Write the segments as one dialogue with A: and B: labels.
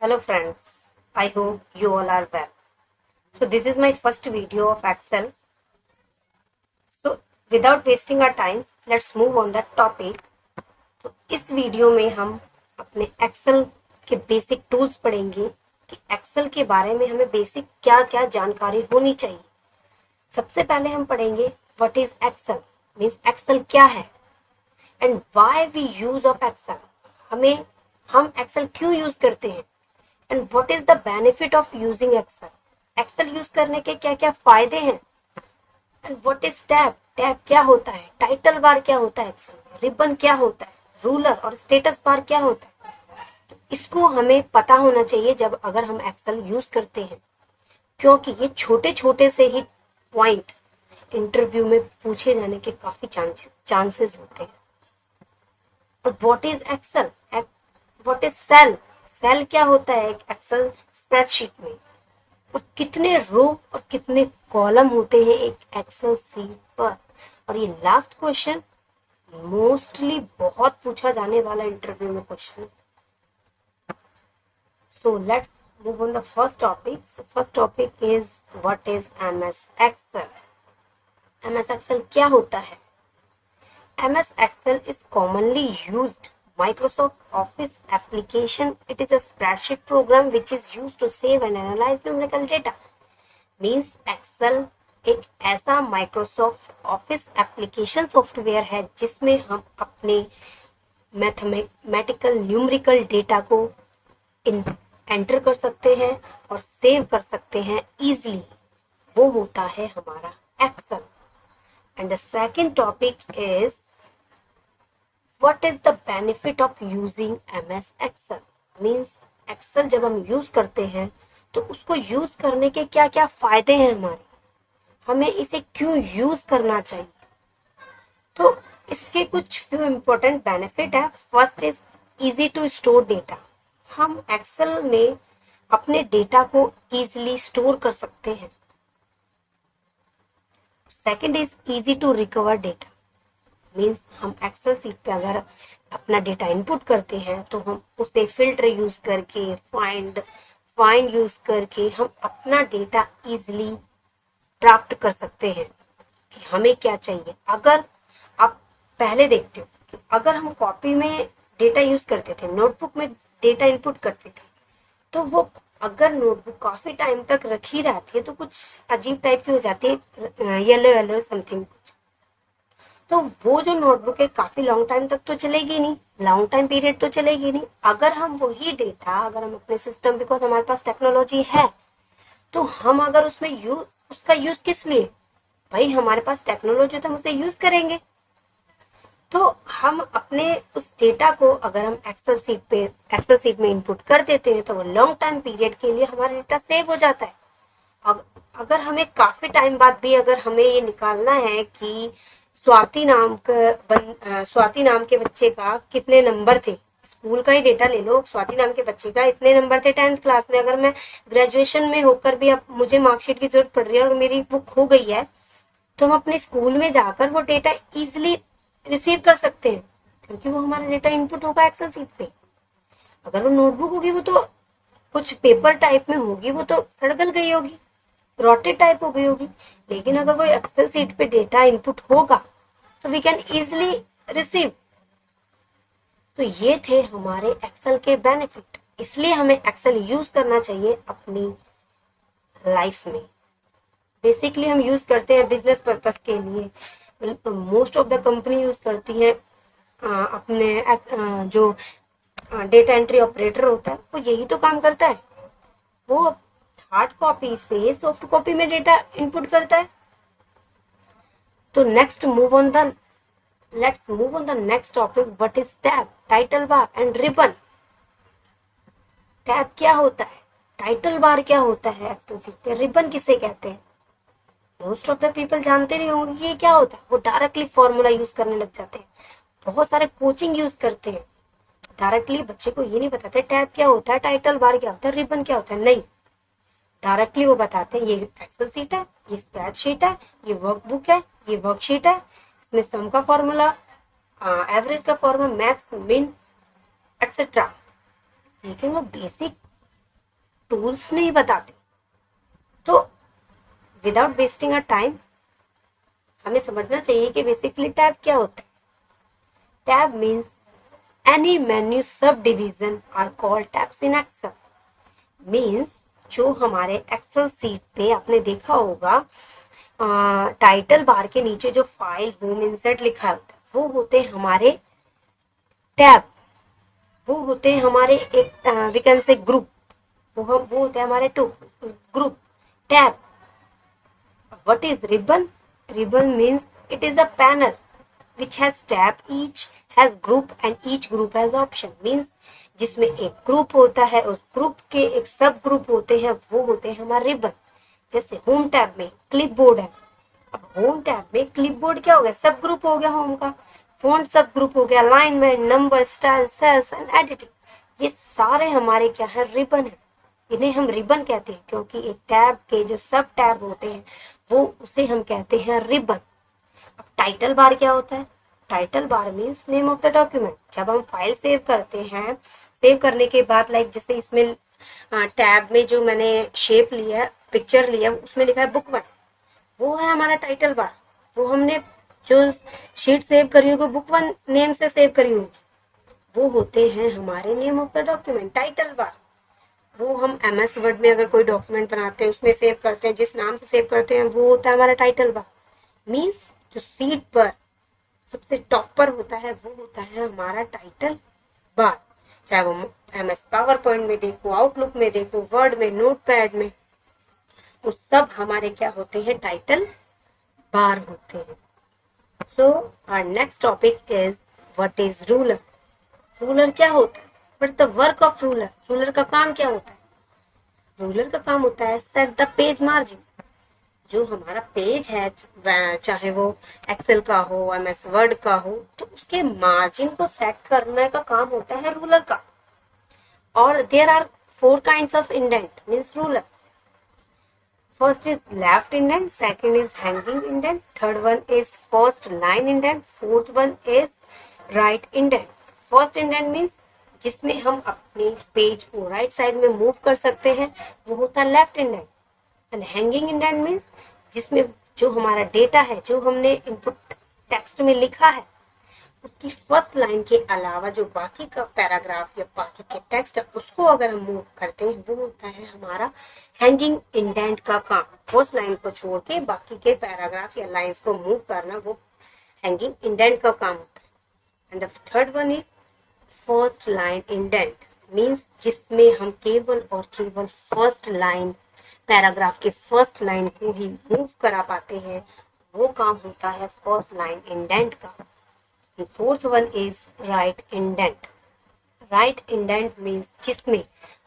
A: Hello friends, I hope you all are well. So this is my first video of Excel. So without wasting our time, let's move on that topic. तो इस video में हम अपने Excel के basic tools पढ़ेंगे कि Excel के बारे में हमें बेसिक क्या क्या जानकारी होनी चाहिए। सबसे पहले हम पढ़ेंगे what is Excel, means Excel क्या है and why we use of Excel, हम एक्सेल क्यों यूज करते हैं and what is the benefit of using Excel, Excel use करने के क्या क्या फायदे हैं and what is tab, tab क्या होता है, टाइटल बार क्या होता है एक्सेल में, रिबन क्या होता है, रूलर और स्टेटस बार क्या होता है। तो इसको हमें पता होना चाहिए जब अगर हम एक्सेल यूज करते हैं, क्योंकि ये छोटे छोटे से ही पॉइंट इंटरव्यू में पूछे जाने के काफी चांसेस होते हैं। और what is Excel, what is cell, cell क्या होता है एक एक्सेल स्प्रेडशीट में, और कितने रो और कितने कॉलम होते हैं एक एक्सेल सीट पर। और ये लास्ट क्वेश्चन मोस्टली बहुत पूछा जाने वाला इंटरव्यू में question. So let's move on the first topic. So first topic is what is MS Excel. MS Excel क्या होता है? MS Excel is commonly used Microsoft Office application. It is a spreadsheet program which is used to save and analyze numerical data. Means Excel एक ऐसा Microsoft Office application software है जिसमें हम अपने mathematical numerical data को enter कर सकते हैं और सेव कर सकते हैं इजीली। वो होता है हमारा Excel. And the second topic is what is the benefit of using MS Excel? Means Excel जब हम यूज करते हैं तो उसको यूज करने के क्या क्या फायदे हैं हमारे, हमें इसे क्यों यूज करना चाहिए। तो इसके कुछ फ्यू इम्पोर्टेंट बेनिफिट है। First is easy to store data, हम एक्सेल में अपने डेटा को इजीली स्टोर कर सकते हैं। Second is easy to recover data, means हम एक्सेल सीट पे अगर अपना डेटा इनपुट करते हैं तो हम उसे फिल्टर यूज करके फाइंड यूज करके हम अपना डेटा इजीली प्राप्त कर सकते हैं कि हमें क्या चाहिए। अगर आप पहले देखते हो कि अगर हम कॉपी में डेटा यूज करते थे, नोटबुक में डेटा इनपुट करते थे, तो वो अगर नोटबुक काफी टाइम तक रखी रहती है तो कुछ अजीब टाइप की हो जाती है, येलो येलो समथिंग कुछ, तो वो जो नोटबुक है काफी लॉन्ग टाइम तक तो चलेगी नहीं, लॉन्ग टाइम पीरियड तो चलेगी नहीं। अगर हम वही डेटा अगर हम अपने सिस्टम, बिकॉज हमारे पास टेक्नोलॉजी है, तो हम अगर उसमें उसका यूज किस लिए, भाई हमारे पास टेक्नोलॉजी तो हम उसे यूज करेंगे। तो हम अपने उस डेटा को अगर हम एक्सेल सीट में इनपुट कर देते हैं तो वो लॉन्ग टाइम पीरियड के लिए हमारा डेटा सेव हो जाता है। अगर हमें काफी टाइम बाद भी अगर हमें ये निकालना है कि स्वाति नाम के बच्चे का कितने नंबर थे, स्कूल का ही डेटा ले लो, स्वाति नाम के बच्चे का इतने नंबर थे 10th क्लास में, अगर मैं ग्रेजुएशन में होकर भी अब मुझे मार्कशीट की जरूरत पड़ रही है और मेरी बुक खो गई है, तो हम अपने स्कूल में जाकर वो डेटा इजिली रिसीव कर सकते हैं क्योंकि वो हमारा डेटा इनपुट होगा एक्सेल सीट पे। अगर वो नोटबुक होगी वो तो कुछ पेपर टाइप में होगी, वो तो सड़गल गई होगी, रॉटेड टाइप हो गई होगी। लेकिन अगर वो एक्सेल सीट पे डेटा इनपुट होगा तो वी कैन इजिली रिसीव। तो ये थे हमारे एक्सेल के बेनिफिट, इसलिए हमें एक्सेल यूज करना चाहिए अपनी लाइफ में। बेसिकली हम यूज करते हैं बिजनेस पर्पस के लिए, most of the company use करती है अपने जो डेटा एंट्री ऑपरेटर होता है वो यही तो काम करता है, वो हार्ड कॉपी से सॉफ्ट कॉपी में डेटा इनपुट करता है। तो let's move on the next topic, what is tab, title bar and ribbon. Tab क्या होता है, टाइटल बार क्या होता है एक्सेल सीट पे, रिबन किसे कहते हैं, मोस्ट ऑफ द पीपल जानते नहीं होंगे कि ये क्या होता है। वो डायरेक्टली फॉर्मूला यूज करने लग जाते हैं, बहुत सारे कोचिंग यूज करते हैं, डायरेक्टली बच्चे को ये नहीं बताते टैब क्या होता है, टाइटल बार क्या होता है, रिबन क्या होता है, नहीं, डायरेक्टली वो बताते हैं ये एक्सेल सीट है, ये स्प्रेडशीट है, ये वर्कबुक है, ये वर्कशीट है, इसमें सम का फॉर्मूला, एवरेज का फॉर्मूला, मैक्स, मिन, एक्सेट्रा। लेकिन वो बेसिक टूल्स नहीं बताते। तो विदाउट वेस्टिंग अ टाइम हमें समझना चाहिए कि बेसिकली टैब क्या होता है। Tab means any menu sub division are called tabs in Excel. Means जो हमारे एक्सेल सीट पे आपने देखा होगा टाइटल बार के नीचे जो फाइल होम इंसर्ट लिखा होता है वो होते हैं हमारे टैब, वो होते हैं हमारे एक वी कैन से ग्रुप, वो होते हैं हमारे two group tab. What is ribbon? Ribbon means it is a panel which has tab, each has group and each group has option. Means जिसमें एक ग्रुप होता है, उस ग्रुप के एक सब ग्रुप होते हैं, वो होते हैं हमारे रिबन। जैसे होम टैब में क्लिप बोर्ड है, अब होम टैब में क्लिप बोर्ड क्या हो गया, सब ग्रुप हो गया होम का, फॉन्ट सब ग्रुप हो गया, alignment, number, style, cells and editing, ये सारे हमारे क्या है, रिबन है। इन्हें हम रिबन कहते हैं क्योंकि एक टैब के जो सब टैब होते हैं वो उसे हम कहते हैं रिबन। अब टाइटल बार क्या होता है? Title bar means name of the document. जब हम फाइल सेव करते हैं, सेव करने के बाद लाइक जैसे इसमें टैब में जो मैंने शेप लिया, पिक्चर लिया, उसमें लिखा है बुक 1, वो है हमारा टाइटल बार। वो हमने जो शीट सेव करी होगी बुक 1 नेम से सेव करी होगी, वो होते हैं हमारे name of the document, title bar. वो हम MS वर्ड में अगर कोई डॉक्यूमेंट बनाते हैं उसमें सेव करते हैं, जिस नाम से सेव करते हैं वो होता है हमारा टाइटल बार। मीन्स जो सीट पर सबसे टॉप पर होता है वो होता है हमारा टाइटल बार। चाहे वो MS पावर पॉइंट में देखो, आउटलुक में देखो, वर्ड में, नोटपैड में, वो सब हमारे क्या होते हैं, टाइटल बार होते हैं। So our next topic is what is ruler. Ruler क्या होता है? But the work of ruler, ruler का काम क्या होता है? रूलर का काम होता है सेट द पेज मार्जिन। जो हमारा पेज है, चाहे वो एक्सेल का हो, MS वर्ड का हो, तो उसके मार्जिन को सेट करने का काम होता है रूलर का। और there are 4 kinds of indent means ruler. First is left indent, second is hanging indent, third one is first line indent, fourth one is right indent. First indent means जिसमें हम अपने पेज को right side में move कर सकते हैं, वो होता है left indent. And hanging indent means जिसमें जो हमारा डेटा है, जो हमने इनपुट टेक्स्ट में लिखा है, उसकी फर्स्ट लाइन के अलावा जो बाकी का पैराग्राफ या बाकी के टेक्स्ट है उसको अगर हम मूव करते हैं, वो होता है हमारा हैंगिंग इंडेंट का काम। फर्स्ट लाइन को छोड़ के बाकी के पैराग्राफ या लाइंस को मूव करना, वो हैंगिंग इंडेंट का काम होता है। And the third one is first line indent means जिसमें हम केवल और केवल फर्स्ट लाइन, पैराग्राफ के फर्स्ट लाइन को ही मूव करा पाते हैं, वो काम होता है फर्स्ट लाइन इंडेंट का। Fourth one is right indent. Right indent means जिसमें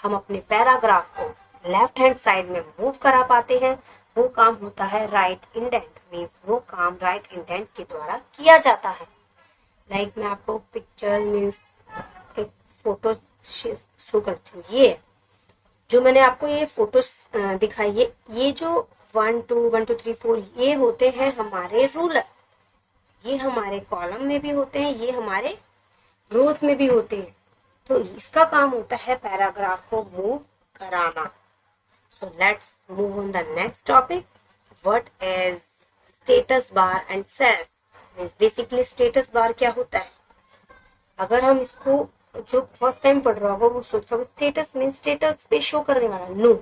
A: हम अपने पैराग्राफ को लेफ्ट हैंड साइड में मूव करा पाते हैं, वो काम होता है राइट इंडेंट। मीन्स वो काम राइट इंडेंट के द्वारा किया जाता है। लाइक मैं आपको पिक्चर मीन्स एक फोटो शो करती हूँ। ये जो मैंने आपको ये फोटो दिखाई है, ये जो 1 2 1 2 3 4 ये होते हैं हमारे रूलर। ये हमारे कॉलम में भी होते हैं, ये हमारे रोज में भी होते हैं। तो इसका काम होता है पैराग्राफ को मूव कराना। So let's move on the next topic, what is status bar and cells. Means basically status bar क्या होता है? अगर हम इसको जो फर्स्ट टाइम पढ़ रहा होगा वो सोच रहा होगा स्टेटस मीन्स स्टेटस पे शो करने वाला। नो,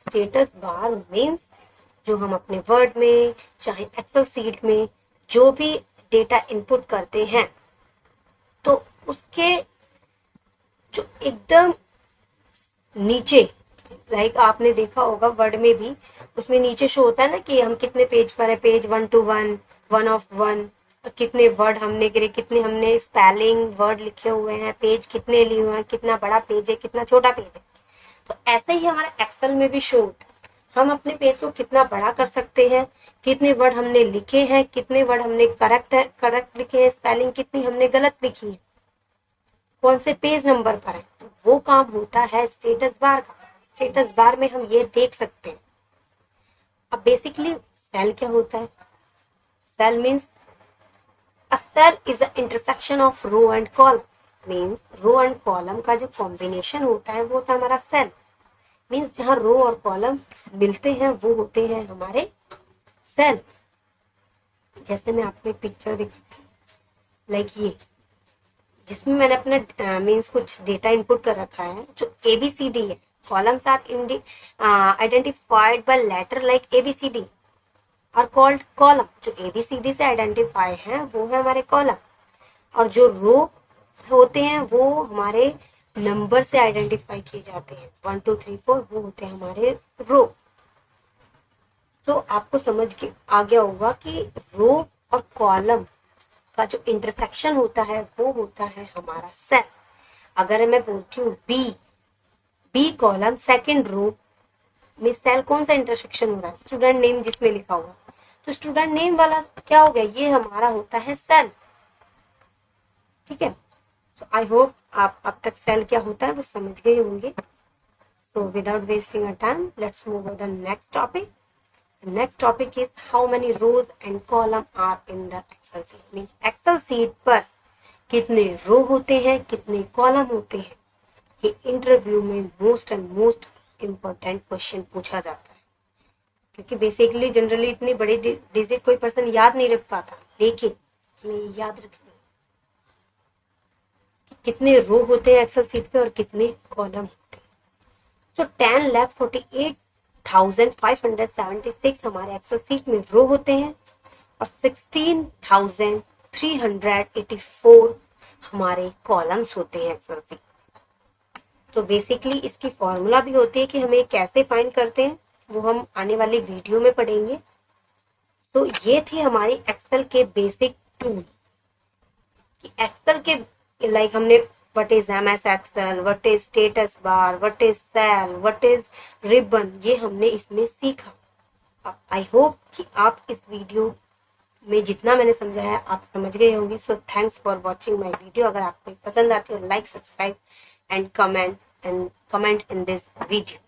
A: स्टेटस बार मीन्स जो हम अपने वर्ड में चाहे एक्सेल सीट में जो भी डेटा इनपुट करते हैं, तो उसके जो एकदम नीचे, लाइक आपने देखा होगा वर्ड में भी उसमें नीचे शो होता है ना कि हम कितने पेज पर है, पेज 1 to 1, 1 of 1, कितने वर्ड हमने गिरे, कितने हमने स्पेलिंग वर्ड लिखे हुए हैं, पेज कितने लिए हुए हैं, कितना बड़ा पेज है, कितना छोटा पेज है। तो ऐसे ही हमारा एक्सेल में भी शो होता है। हम अपने पेज को कितना बड़ा कर सकते हैं, कितने वर्ड हमने लिखे हैं, कितने वर्ड हमने करेक्ट लिखे हैं, स्पेलिंग कितनी हमने गलत लिखी है, कौन से पेज नंबर पर है, तो वो काम होता है स्टेटस बार का। स्टेटस बार में हम ये देख सकते हैं। अब बेसिकली सेल क्या होता है? Cell means a cell is a intersection of row and column. Means row and column का जो कॉम्बिनेशन होता है वो होता है हमारा सेल। मीन्स जहाँ रो और कॉलम मिलते हैं वो होते हैं हमारे सेल। जैसे मैं आपको एक पिक्चर दिखाती हूँ, लाइक ये, जिसमें मैंने अपना मीन्स कुछ डेटा इनपुट कर रखा है जो ABCD है। Columns are identified by letter like ABCD और कॉल्ड कॉलम। जो ABCD से आइडेंटिफाई है वो है हमारे कॉलम, और जो रो होते हैं वो हमारे नंबर से आइडेंटिफाई किए जाते हैं, 1 2 3 4, वो होते हैं हमारे रो। तो आपको समझ के आ गया होगा कि रो और कॉलम का जो इंटरसेक्शन होता है वो होता है हमारा सेल। अगर मैं बोलती हूँ बी कॉलम सेकंड रो में सेल, कौन सा इंटरसेक्शन हो रहा है? स्टूडेंट नेम जिसमें लिखा हुआ, तो स्टूडेंट नेम वाला क्या हो गया? ये हमारा होता है सेल। ठीक है, तो आई होप आप अब तक सेल क्या होता है वो समझ गए होंगे। So without wasting our time, let's move on to the next topic. The next topic is how many rows and column are in the Excel sheet. Means Excel sheet पर कितने रो होते हैं, कितने कॉलम होते हैं, ये इंटरव्यू में most and most important question पूछा जाता है। क्योंकि बेसिकली जनरली इतनी बड़ी डिजिट कोई पर्सन याद नहीं रख पाता, लेकिन हमें याद रखना कि कितने रो होते हैं एक्सेल सीट पे और कितने कॉलम होते हैं। तो 10,48,576 हमारे एक्सेल सीट में रो होते हैं और 16,384 हमारे कॉलम्स होते हैं एक्सेल सीट। तो बेसिकली इसकी फॉर्मूला भी होती है कि हमें कैसे फाइंड करते हैं, वो हम आने वाले वीडियो में पढ़ेंगे। तो ये थी हमारी एक्सेल के बेसिक टूल कि एक्सेल के लाइक हमने what is MS Excel, what is status bar, what is cell, what is ribbon, ये हमने इसमें सीखा। आई होप कि आप इस वीडियो में जितना मैंने समझाया आप समझ गए होंगे। So thanks for watching my video. अगर आपको पसंद आती है like, subscribe and comment in this video.